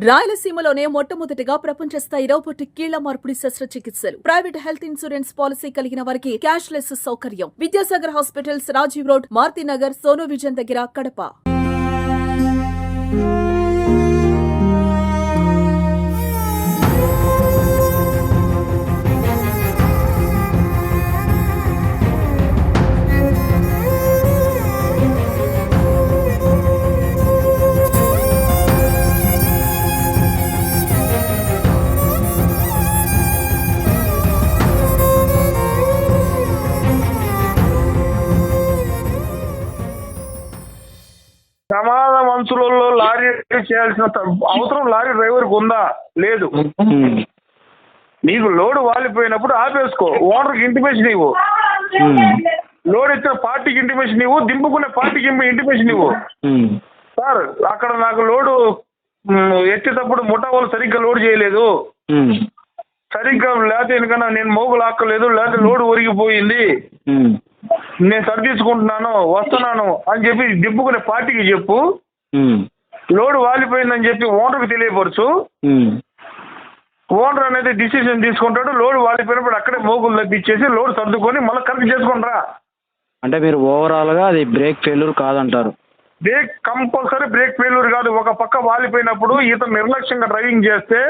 రాయలసీమలోనే మొట్టమొదటిగా ప్రపంచ స్థాయి రోబోటిక్ కీళ్ల మార్పిడి శస్త్రచికిత్సలు. ప్రైవేట్ హెల్త్ ఇన్సూరెన్స్ పాలసీ కలిగిన వారికి క్యాష్ లెస్ సౌకర్యం. Vidyasagar hospitals, Rajiv road, Marutinagar, Sonu vision దగ్గర, కడప. ప్రమాద మంచులలో లారీ చేయాల్సిన అవసరం లారీ డ్రైవర్కి ఉందా? లేదు. నీకు లోడ్ వాలిపోయినప్పుడు ఆపేసుకో, ఓనర్కి ఇంటిమేషన్ ఇవ్వు, లోడ్ ఇచ్చిన పార్టీకి ఇంటిమేషన్ ఇవ్వు, దింపుకునే పార్టీకి ఇంటిమేషన్ ఇవ్వు. సార్ అక్కడ నాకు లోడు ఎత్తేటప్పుడు ముఠా వాళ్ళు సరిగ్గా లోడ్ చేయలేదు, సరిగ్గా లేకపోతే ఎందుకన్నా నేను మోగు లాక్కలేదు, లేకపోతే లోడ్ ఒరిగిపోయింది, నేను సరిదిద్దుకుంటున్నాను వస్తున్నాను అని చెప్పి దింపుకునే పార్టీకి చెప్పు. లోడ్ వాలిపోయిందని చెప్పి ఓనర్కి తెలియపరచు. ఓనర్ అనేది డిసిషన్ తీసుకుంటాడు. లోడ్ వాలిపోయినప్పుడు అక్కడే మోగులు తప్పించేసి లోడ్ సర్దుకొని మళ్ళీ కరెక్ట్ చేసుకుంటారా. అంటే మీరు ఓవరాల్గా అది బ్రేక్ ఫెయిల్యూర్ కాదంటారు? బ్రేక్ కంపల్సరీ బ్రేక్ ఫెయిల్యూర్ కాదు. ఒక పక్క వాలిపోయినప్పుడు ఇతను నిర్లక్ష్యంగా డ్రైవింగ్ చేస్తే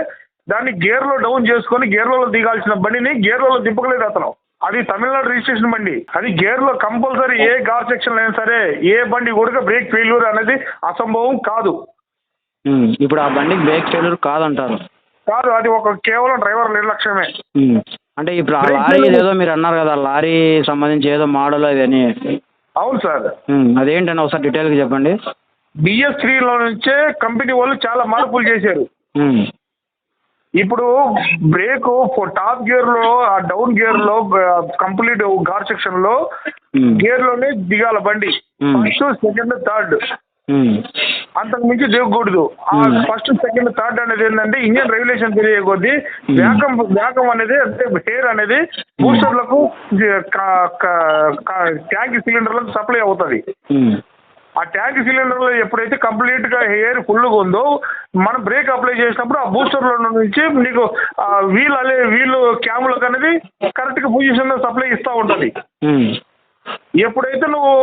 దాన్ని గేర్లో డౌన్ చేసుకొని గేర్లలో దిగాల్సిన బండిని గేర్లలో దింపకలేదు అతను. అది తమిళనాడు రిజిస్ట్రేషన్ బండి. అది గేర్లో కంపల్సరీ ఏ కార్ సెక్షన్ అయినా సరే ఏ బండి కూడా బ్రేక్ ఫెయిల్యూర్ అనేది అసంభవం కాదు. ఇప్పుడు ఆ బండికి బ్రేక్ ఫెయిల్యూర్ కాదంటారు? కాదు, అది ఒక కేవలం డ్రైవర్ నిర్లక్ష్యమే. అంటే ఇప్పుడు ఆ లారీ ఏదో మీరు అన్నారు కదా, లారీ సంబంధించి ఏదో మోడల్ అదని. అవును సార్. అదేంటని ఒకసారి డీటెయిల్గా చెప్పండి. BS3లో నుంచే కంపెనీ వాళ్ళు చాలా మార్పులు చేశారు. ఇప్పుడు బ్రేక్ టాప్ గేర్ లో, ఆ డౌన్ గేర్ లో కంప్లీట్ కార్ సెక్షన్ లో గేర్ లోనే దిగాల బండి. ఫస్ట్, సెకండ్, థర్డ్, అంతకు మించి దిగకూడదు. ఆ ఫస్ట్, సెకండ్, థర్డ్ అనేది ఏంటంటే ఇండియన్ రెగ్యులేషన్ తెలియ కొద్దీ వేగం అనేది అంటే హెయిర్ అనేది బూస్టర్లకు ట్యాంక్ సిలిండర్లకు సప్లై అవుతుంది. ఆ ట్యాంక్ సిలిండర్లో ఎప్పుడైతే కంప్లీట్గా ఎయిర్ ఫుల్గా ఉందో మనం బ్రేక్ అప్లై చేసినప్పుడు ఆ బూస్టర్లో నుంచి నీకు వీల్ క్యాములకు అనేది కరెక్ట్గా పొజిషన్లో సప్లై ఇస్తూ ఉంటుంది. ఎప్పుడైతే నువ్వు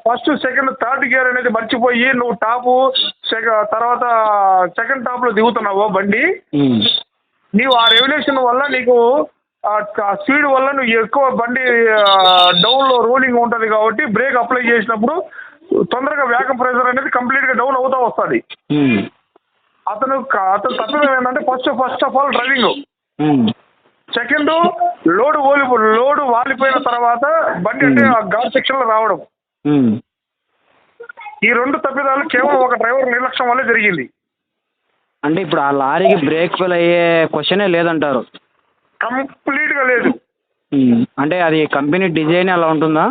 ఫస్ట్, సెకండ్, థర్డ్ గేర్ అనేది మర్చిపోయి నువ్వు టాపు తర్వాత సెకండ్ టాప్లో దిగుతున్నావో బండి, నీవు ఆ రెగ్యులేషన్ వల్ల నీకు స్పీడ్ వల్ల నువ్వు ఎక్కువ బండి డౌన్లో రోలింగ్ ఉంటుంది కాబట్టి బ్రేక్ అప్లై చేసినప్పుడు తొందరగా వ్యాకమ్ ప్రెషర్ అనేది కంప్లీట్గా డౌన్ అవుతూ వస్తుంది. అతను తప్పడం ఏంటంటే first of all driving, second load వాలిపోయిన తర్వాత బండి అంటే ఆ గార్ సెక్షన్లో రావడం. ఈ రెండు తప్పిదాలు కేవలం ఒక డ్రైవర్ నిర్లక్ష్యం వల్లే జరిగింది. అంటే ఇప్పుడు ఆ లారీకి బ్రేక్ ఫెయిల్ అయ్యే క్వశ్చనే లేదంటారు? కంప్లీట్గా లేదు. అంటే అది కంపెనీ డిజైన్ అలా ఉంటుందా?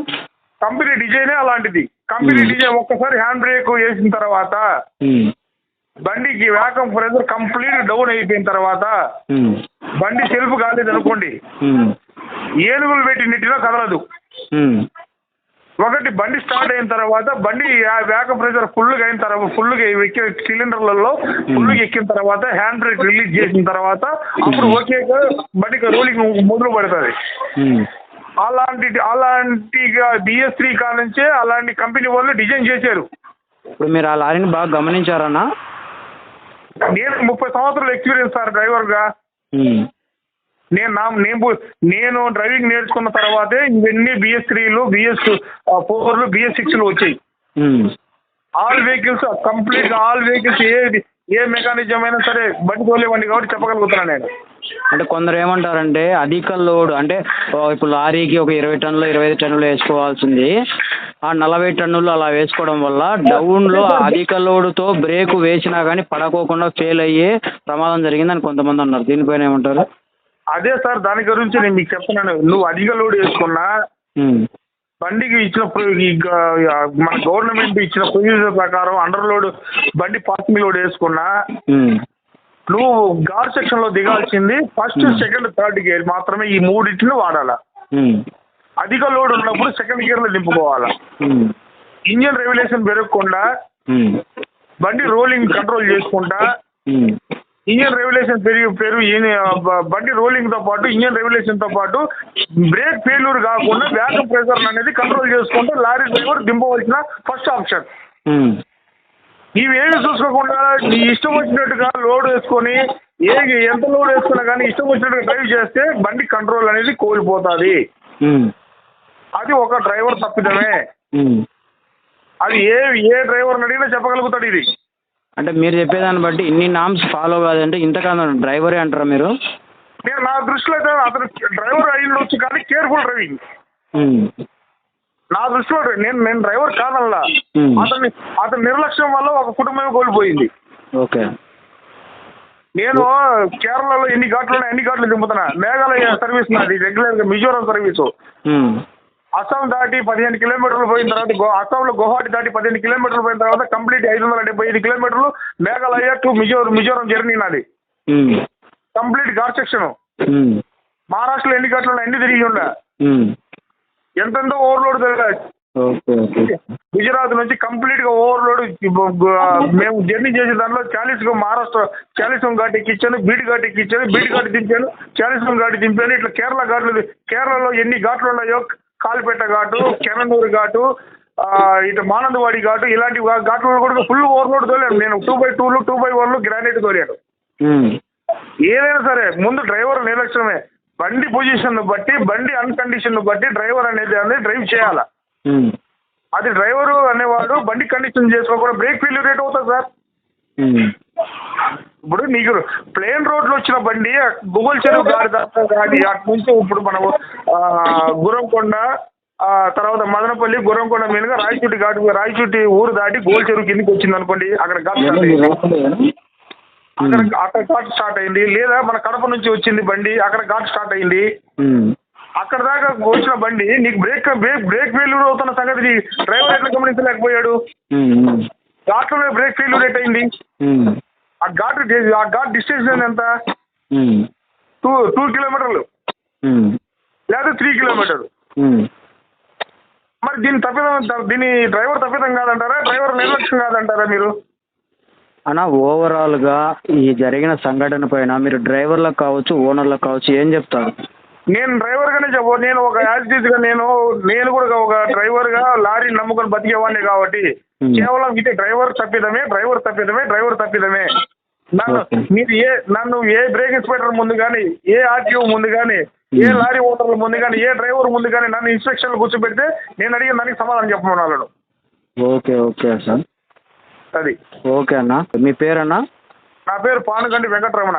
కంపెనీ డిజైనే అలాంటిది. కంపెనీ డిజైన్ ఒక్కసారి హ్యాండ్ బ్రేక్ వేసిన తర్వాత బండికి వ్యాకమ్ ప్రెషర్ కంప్లీట్ డౌన్ అయిపోయిన తర్వాత బండి సెల్ఫ్ కాలేదు అనుకోండి, ఏనుగులు పెట్టి నెట్టినా కదలదు. ఒకటి బండి స్టార్ట్ అయిన తర్వాత బండి వ్యాకమ్ ప్రెషర్ ఫుల్గా అయిన తర్వాత ఫుల్గా ఎక్కిన సిలిండర్లలో ఫుల్గా ఎక్కిన తర్వాత హ్యాండ్ బ్రేక్ రిలీజ్ చేసిన తర్వాత అప్పుడు ఓకేగా బండికి రోలింగ్ మొదలు పడుతుంది. అలాంటిగా BS3 కాడ నుంచే అలాంటి కంపెనీ వాళ్ళు డిజైన్ చేశారు. ఇప్పుడు మీరు ఆ లారీని బాగా గమనించారన్నా? నేను 30 సంవత్సరాల ఎక్స్పీరియన్స్ సార్ డ్రైవర్గా. నేను డ్రైవింగ్ నేర్చుకున్న తర్వాతే ఇవన్నీ BS3లు, BS4లు, BS6లు వచ్చాయి. ఆల్ వెహికల్స్ కంప్లీట్గా ఏ మెకానిజం అయినా సరే బండి తోలేవండి కాబట్టి చెప్పగలుగుతున్నాను నేను. అంటే కొందరు ఏమంటారంటే అధిక లోడ్ అంటే ఇప్పుడు లారీకి ఒక 20 టన్నులు 25 టన్నులు వేసుకోవాల్సింది ఆ 40 టన్నులు అలా వేసుకోవడం వల్ల డౌన్లో అధిక లోడుతో బ్రేక్ వేసినా కానీ పడకోకుండా ఫెయిల్ అయ్యే ప్రమాదం జరిగిందని కొంతమంది అన్నారు. దీనిపైన ఏమంటారు? అదే సార్, దాని గురించి నేను మీకు చెప్తున్నాను. నువ్వు అధిక లోడ్ వేసుకున్నా బండికి ఇచ్చిన మన గవర్నమెంట్ ఇచ్చిన ప్రొసీజర్ ప్రకారం అండర్ లోడ్ బండి పాసింగ్ లోడ్ వేసుకున్నా నువ్వు గార్ సెక్షన్లో దిగాల్సింది ఫస్ట్, సెకండ్, థర్డ్ గేర్ మాత్రమే. ఈ మూడింటిని వాడాలా. అధిక లోడ్ ఉన్నప్పుడు సెకండ్ గేర్లో దింపుకోవాలా. ఇంజన్ రెగ్యులేషన్ పెరగకుండా బండి రోలింగ్ కంట్రోల్ చేసుకుంటా ఇంజన్ రెగ్యులేషన్ బండి రోలింగ్తో పాటు ఇంజన్ రెగ్యులేషన్తో పాటు బ్రేక్ ఫెయిల్యూర్ కాకుండా వ్యాకమ్ ప్రెషర్ అనేది కంట్రోల్ చేసుకుంటే లారీ డ్రైవర్ దింపవలసిన ఫస్ట్ ఆప్షన్. ఇవేమి చూసుకోకుండా నీ ఇష్టం వచ్చినట్టుగా లోడ్ వేసుకొని ఎంత లోడ్ వేసుకున్నా కానీ ఇష్టం వచ్చినట్టుగా డ్రైవ్ చేస్తే బండి కంట్రోల్ అనేది కోల్పోతుంది. అది ఒక డ్రైవర్ తప్పిదమే. అది ఏ డ్రైవర్ని అడిగినా చెప్పగలుగుతాడు ఇది. అంటే మీరు చెప్పేదాన్ని బట్టి ఇన్ని నామ్స్ ఫాలో కాదంటే ఇంతకాలం డ్రైవరే అంటారా మీరు? నేను నా దృష్టిలో అయితే అతను డ్రైవర్ అయ్యిండొచ్చు కానీ కేర్ఫుల్ డ్రైవింగ్. నా దృష్టిలో నేను డ్రైవర్ కాదల్లా, అతని నిర్లక్ష్యం వల్ల ఒక కుటుంబమే కోల్పోయింది. ఓకే. నేను కేరళలో ఎన్ని ఘాట్లు దింపుతున్నా. మేఘాలయ సర్వీస్ నాది రెగ్యులర్గా, మిజోరాం సర్వీసు. అస్సాం దాటి 15 కిలోమీటర్లు పోయిన తర్వాత అస్సాంలో గువాహటి దాటి 15 కిలోమీటర్లు పోయిన తర్వాత కంప్లీట్ 575 కిలోమీటర్లు మేఘాలయ టు మిజోరాం జర్నీ నాది. Complete ghat section. మహారాష్ట్రలో ఎన్ని ఘాట్లు ఉన్నాయి అన్ని తిరిగి ఉండ. ఎంతెంతో ఓవర్లోడ్ తిరగాలి. గుజరాత్ నుంచి కంప్లీట్గా ఓవర్లోడ్. మేము జర్నీ చేసే దాంట్లో మహారాష్ట్ర 40 ఘాట్ ఎక్కించాను, బీడి ఘాట్ ఎక్కించాను, బీడి ఘాట్ దింపాను, 40 ఘాట్ దింపాను. ఇట్లా కేరళలో ఎన్ని ఘాట్లు ఉన్నాయో కాలిపేట ఘాటు, కెననూరు ఘాటు, ఇటు మానందవాడి ఘాటు, ఇలాంటి ఘాట్లు కూడా ఫుల్ ఓవర్లోడ్ తోలాను నేను. 2x2లు 2x1లు గ్రానైట్ తోలాను. ఏదైనా సరే ముందు డ్రైవర్ నిర్లక్ష్యమే. బండి పొజిషన్ బట్టి, బండి అన్కండిషన్ బట్టి డ్రైవర్ అనేది డ్రైవ్ చేయాలా. అది డ్రైవరు అనేవాడు బండి కండిషన్ చేసుకోకుండా బ్రేక్ ఫెయిల్యూర్ రేట్ అవుతుంది సార్. ఇప్పుడు నీకు ప్లేన్ రోడ్లో వచ్చిన బండి గుగల్ చెరువు గాడి అటు నుంచి ఇప్పుడు మనము గుర్రంకొండ, తర్వాత మదనపల్లి, గుర్రంకొండ మీదుగా రాయచూటి ఊరు దాటి గోల్ చెరువు కిందకి వచ్చింది అనుకోండి, అక్కడ ఘాట్ స్టార్ట్ అయింది. లేదా మన కడప నుంచి వచ్చింది బండి, అక్కడ ఘాట్ స్టార్ట్ అయింది. అక్కడ దాకా వచ్చిన బండి నీకు బ్రేక్ ఫెయిల్యూర్ అవుతున్న సంగతి డ్రైవర్ ఎట్లా గమనించలేకపోయాడు? ఘాట్లో బ్రేక్ ఫెయిల్యూర్ రేట్ అయింది. ఆ ఘాట్ డిస్టెన్స్ ఎంత? 2 కిలోమీటర్లు లేదా 3 కిలోమీటర్లు. మరి దీని డ్రైవర్ తప్పిదం కాదంటారా, డ్రైవర్ నిర్లక్ష్యం కాదంటారా మీరు? అన్న ఓవరాల్గా ఈ జరిగిన సంఘటన పైన మీరు డ్రైవర్లకు కావచ్చు, ఓనర్లకు కావచ్చు ఏం చెప్తారు? నేను డ్రైవర్గానే నేను ఒక యాజిటీస్గా నేను కూడా ఒక డ్రైవర్గా లారీ నమ్ముకొని బతికేవాడిని కాబట్టి కేవలం ఇది డ్రైవర్ తప్పిదమే. నన్ను ఏ బ్రేక్ ఇన్స్పెక్టర్ ముందు కానీ, ఏ ఆర్టీఓ ముందు కానీ, ఏ లారీ ఓనర్ల ముందు కానీ, ఏ డ్రైవర్ ముందు కానీ నన్ను ఇన్స్పెక్షన్లు కూర్చోబెడితే నేను అడిగిన దానికి సమాధానం చెప్పమని వాళ్ళను. Okay sir. అది ఓకే అన్న. మీ పేరన్నా? నా పేరు పానుగంటి వెంకటరమణ.